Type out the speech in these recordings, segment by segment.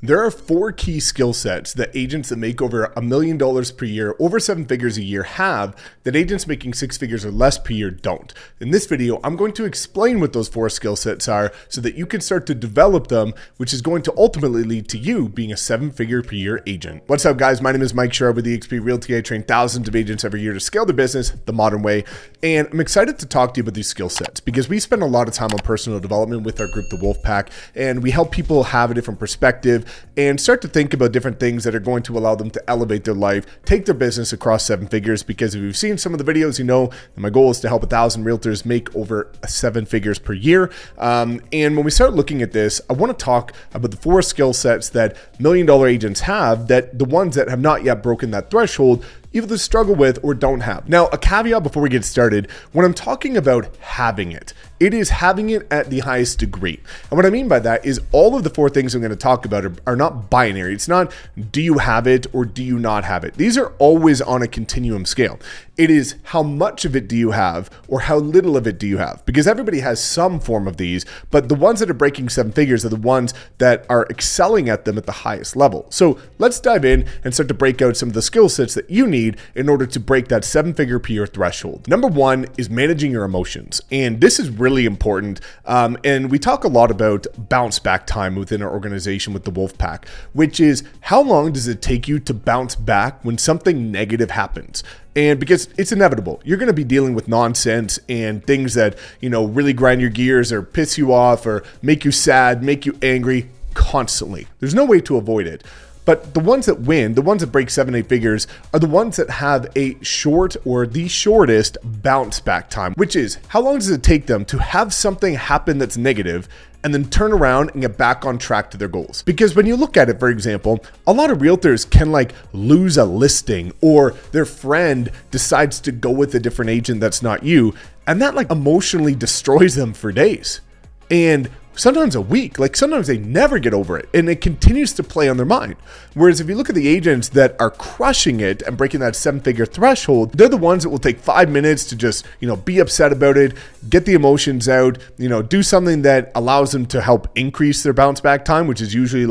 There are 4 key skill sets that agents that make over $1 million per year, over 7 figures a year have, that agents making 6 figures or less per year don't. In this video, I'm going to explain what those 4 skill sets are so that you can start to develop them, which is going to ultimately lead to you being a 7-figure per year agent. What's up, guys? My name is Mike Sherrard with eXp Realty. I train thousands of agents every year to scale their business the modern way. And I'm excited to talk to you about these skill sets because we spend a lot of time on personal development with our group, the Wolfpack, and we help people have a different perspective and start to think about different things that are going to allow them to elevate their life, take their business across 7 figures. Because if you've seen some of the videos, you know that my goal is to help 1,000 realtors make over 7 figures per year. And when we start looking at this, I want to talk about the 4 skill sets that $1 million agents have, that the ones that have not yet broken that threshold either struggle with or don't have. Now, a caveat before we get started, when I'm talking about having it, it is having it at the highest degree. And what I mean by that is all of the 4 things I'm going to talk about are not binary. It's not do you have it or do you not have it. These are always on a continuum scale. It is how much of it do you have or how little of it do you have? Because everybody has some form of these, but the ones that are breaking 7 figures are the ones that are excelling at them at the highest level. So let's dive in and start to break out some of the skill sets that you need in order to break that 7-figure per year threshold. Number 1 is managing your emotions. And this is really important. And we talk a lot about bounce back time within our organization with the Wolfpack, which is how long does it take you to bounce back when something negative happens? And because it's inevitable, you're going to be dealing with nonsense and things that, really grind your gears or piss you off or make you sad, make you angry constantly. There's no way to avoid it. But the ones that win, the ones that break 7, 8 figures, are the ones that have a short or the shortest bounce back time, which is how long does it take them to have something happen that's negative and then turn around and get back on track to their goals. Because when you look at it, for example, a lot of realtors can lose a listing, or their friend decides to go with a different agent that's not you, and that emotionally destroys them for days. And sometimes a week, sometimes they never get over it and it continues to play on their mind. Whereas if you look at the agents that are crushing it and breaking that 7-figure threshold, they're the ones that will take 5 minutes to just, be upset about it, get the emotions out, do something that allows them to help increase their bounce back time, which is usually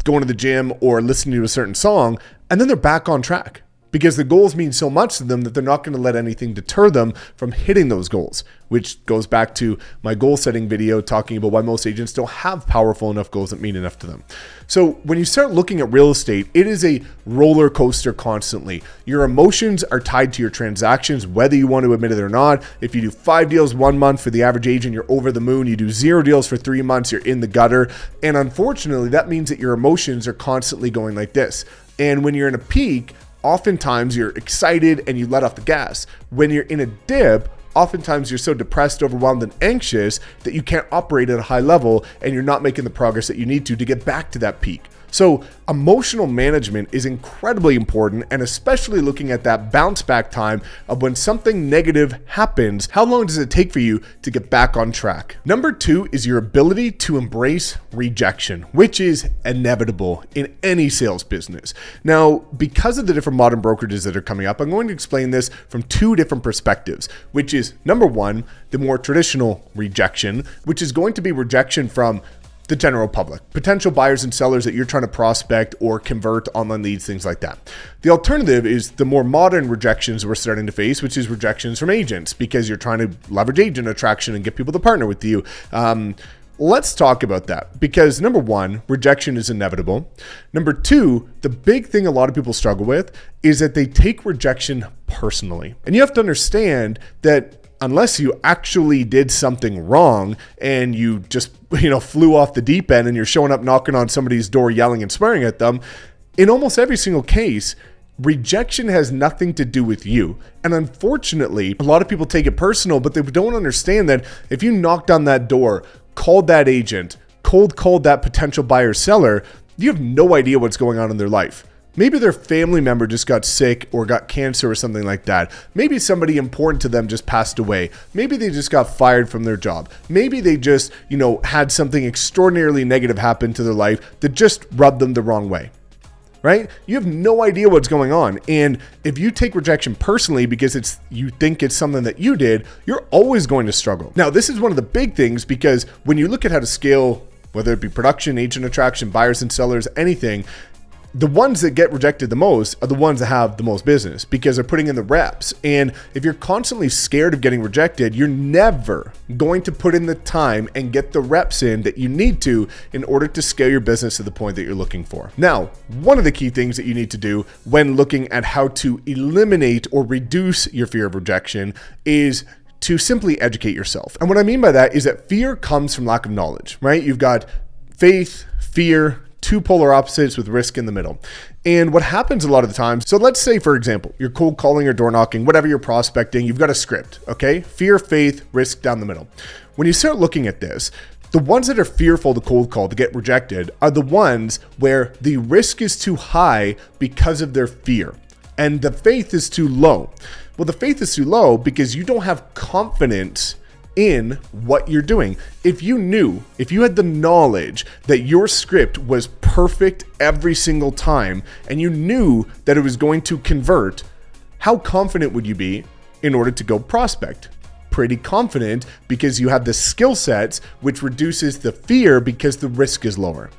going to the gym or listening to a certain song, and then they're back on track. Because the goals mean so much to them that they're not going to let anything deter them from hitting those goals, which goes back to my goal setting video talking about why most agents don't have powerful enough goals that mean enough to them. So when you start looking at real estate, it is a roller coaster constantly. Your emotions are tied to your transactions, whether you want to admit it or not. If you do 5 deals 1 month for the average agent, you're over the moon. You do 0 deals for 3 months, you're in the gutter. And unfortunately, that means that your emotions are constantly going like this. And when you're in a peak, oftentimes you're excited and you let off the gas. When you're in a dip, oftentimes you're so depressed, overwhelmed, and anxious that you can't operate at a high level and you're not making the progress that you need to get back to that peak. So emotional management is incredibly important, and especially looking at that bounce back time of when something negative happens, how long does it take for you to get back on track? Number 2 is your ability to embrace rejection, which is inevitable in any sales business. Now, because of the different modern brokerages that are coming up, I'm going to explain this from 2 different perspectives, which is number 1, the more traditional rejection, which is going to be rejection from the general public, potential buyers and sellers that you're trying to prospect or convert, online leads, things like that. The alternative is the more modern rejections we're starting to face, which is rejections from agents, because you're trying to leverage agent attraction and get people to partner with you. Let's talk about that, because number 1, rejection is inevitable. Number 2, the big thing a lot of people struggle with is that they take rejection personally. And you have to understand that unless you actually did something wrong and you just, flew off the deep end and you're showing up knocking on somebody's door, yelling and swearing at them, in almost every single case, rejection has nothing to do with you. And unfortunately, a lot of people take it personal, but they don't understand that if you knocked on that door, called that agent, cold called that potential buyer seller, you have no idea what's going on in their life. Maybe their family member just got sick or got cancer or something like that. Maybe somebody important to them just passed away. Maybe they just got fired from their job. Maybe they just, had something extraordinarily negative happen to their life that just rubbed them the wrong way. Right? You have no idea what's going on. And if you take rejection personally because you think it's something that you did, you're always going to struggle. Now, this is one of the big things, because when you look at how to scale whether it be production, agent attraction, buyers and sellers, anything, the ones that get rejected the most are the ones that have the most business because they're putting in the reps. And if you're constantly scared of getting rejected, you're never going to put in the time and get the reps in that you need to in order to scale your business to the point that you're looking for. Now, one of the key things that you need to do when looking at how to eliminate or reduce your fear of rejection is to simply educate yourself. And what I mean by that is that fear comes from lack of knowledge, right? You've got faith, fear, two polar opposites with risk in the middle. And what happens a lot of the times, so let's say, for example, you're cold calling or door knocking, whatever you're prospecting, you've got a script, okay? Fear, faith, risk down the middle. When you start looking at this, the ones that are fearful to cold call, to get rejected, are the ones where the risk is too high because of their fear and the faith is too low. Well, the faith is too low because you don't have confidence in what you're doing. If you had the knowledge that your script was perfect every single time and you knew that it was going to convert, how confident would you be in order to go prospect? Pretty confident because you have the skill sets, which reduces the fear because the risk is lower.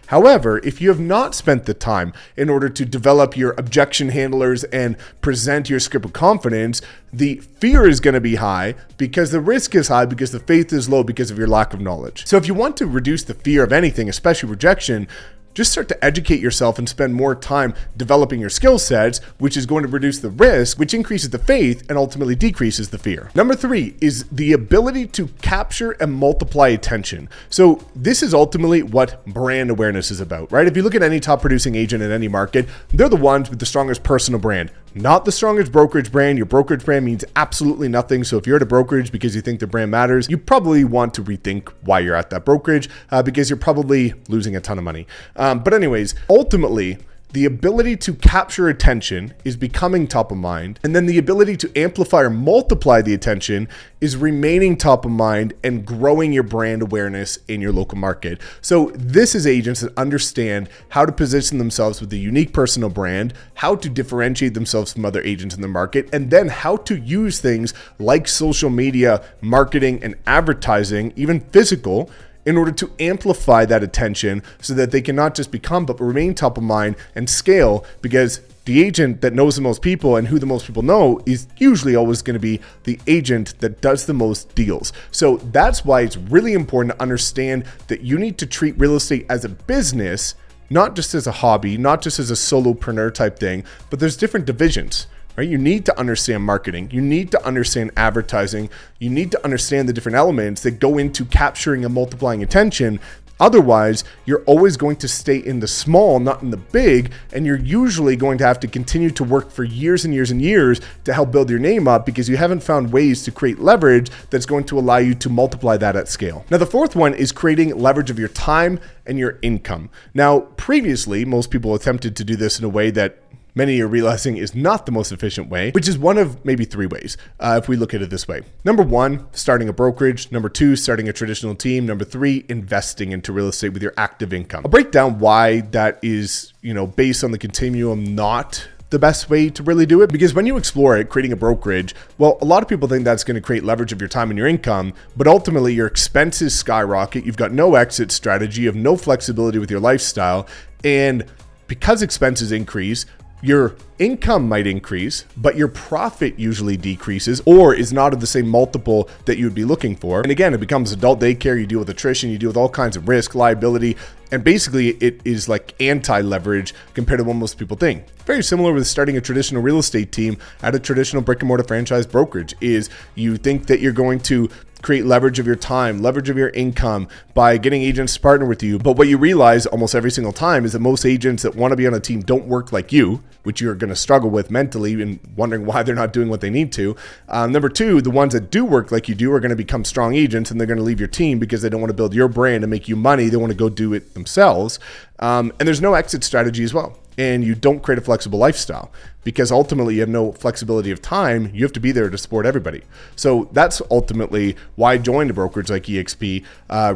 However, if you have not spent the time in order to develop your objection handlers and present your script with confidence, the fear is going to be high because the risk is high because the faith is low because of your lack of knowledge. So if you want to reduce the fear of anything, especially rejection, just start to educate yourself and spend more time developing your skill sets, which is going to reduce the risk, which increases the faith and ultimately decreases the fear. Number 3 is the ability to capture and multiply attention. So this is ultimately what brand awareness is about, right? If you look at any top producing agent in any market, they're the ones with the strongest personal brand, not the strongest brokerage brand. Your brokerage brand means absolutely nothing. So if you're at a brokerage because you think the brand matters, you probably want to rethink why you're at that brokerage because you're probably losing a ton of money. But anyways, ultimately, the ability to capture attention is becoming top of mind. And then the ability to amplify or multiply the attention is remaining top of mind and growing your brand awareness in your local market. So this is agents that understand how to position themselves with a unique personal brand, how to differentiate themselves from other agents in the market, and then how to use things like social media, marketing, and advertising, even physical, in order to amplify that attention so that they can not just become, but remain top of mind and scale, because the agent that knows the most people and who the most people know is usually always going to be the agent that does the most deals. So that's why it's really important to understand that you need to treat real estate as a business, not just as a hobby, not just as a solopreneur type thing, but there's different divisions. Right? You need to understand marketing. You need to understand advertising. You need to understand the different elements that go into capturing and multiplying attention. Otherwise, you're always going to stay in the small, not in the big, and you're usually going to have to continue to work for years and years and years to help build your name up because you haven't found ways to create leverage that's going to allow you to multiply that at scale. Now, the fourth one is creating leverage of your time and your income. Now, previously, most people attempted to do this in a way that many are realizing is not the most efficient way, which is one of maybe 3 ways if we look at it this way. Number 1, starting a brokerage. Number 2, starting a traditional team. Number 3, investing into real estate with your active income. I'll break down why that is, based on the continuum, not the best way to really do it. Because when you explore it, creating a brokerage, well, a lot of people think that's going to create leverage of your time and your income, but ultimately your expenses skyrocket. You've got no exit strategy, you have no flexibility with your lifestyle. And because expenses increase, your income might increase, but your profit usually decreases or is not of the same multiple that you would be looking for. And again, it becomes adult daycare. You deal with attrition, you deal with all kinds of risk, liability, and basically it is like anti-leverage compared to what most people think. Very similar with starting a traditional real estate team at a traditional brick and mortar franchise brokerage is you think that you're going to create leverage of your time, leverage of your income by getting agents to partner with you. But what you realize almost every single time is that most agents that want to be on a team don't work like you, which you're going to struggle with mentally and wondering why they're not doing what they need to. Number 2, the ones that do work like you do are going to become strong agents and they're going to leave your team because they don't want to build your brand and make you money. They want to go do it themselves. And there's no exit strategy as well. and you don't create a flexible lifestyle, because ultimately you have no flexibility of time. You have to be there to support everybody. So that's ultimately why I joined a brokerage like EXP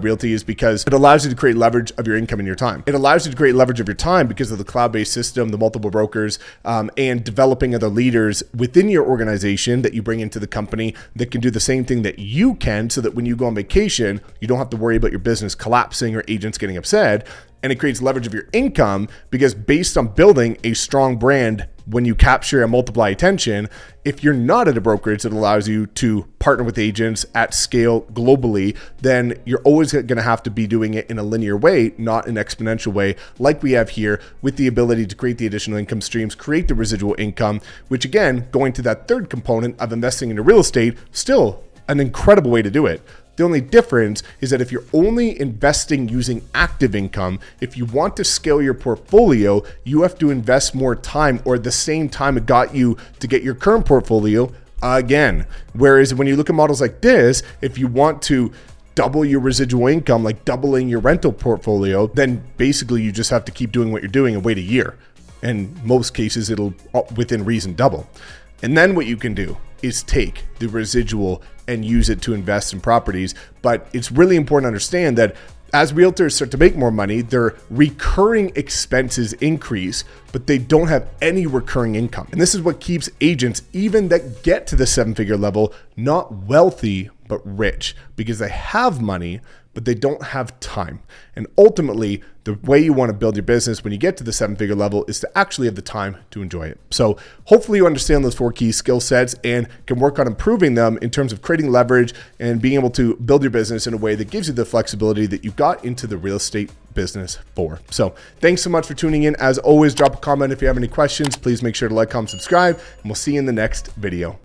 Realty, is because it allows you to create leverage of your income and your time. It allows you to create leverage of your time because of the cloud-based system, the multiple brokers, and developing other leaders within your organization that you bring into the company that can do the same thing that you can, so that when you go on vacation, you don't have to worry about your business collapsing or agents getting upset. And it creates leverage of your income, because based on building a strong brand, when you capture and multiply attention, if you're not at a brokerage that allows you to partner with agents at scale globally, then you're always going to have to be doing it in a linear way, not an exponential way, like we have here, with the ability to create the additional income streams, create the residual income, which again, going to that third component of investing into real estate, still an incredible way to do it. The only difference is that if you're only investing using active income, if you want to scale your portfolio, you have to invest more time, or the same time it got you to get your current portfolio again. Whereas when you look at models like this, if you want to double your residual income, like doubling your rental portfolio, then basically you just have to keep doing what you're doing and wait a year. In most cases, it'll within reason double. And then what you can do is take the residual and use it to invest in properties. But it's really important to understand that as realtors start to make more money, their recurring expenses increase, but they don't have any recurring income. And this is what keeps agents, even that get to the 7-figure level, not wealthy, but rich, because they have money, but they don't have time. And ultimately, the way you want to build your business when you get to the 7-figure level is to actually have the time to enjoy it. So hopefully you understand those 4 key skill sets and can work on improving them in terms of creating leverage and being able to build your business in a way that gives you the flexibility that you got into the real estate business for. So thanks so much for tuning in. As always, drop a comment if you have any questions. Please make sure to like, comment, subscribe, and we'll see you in the next video.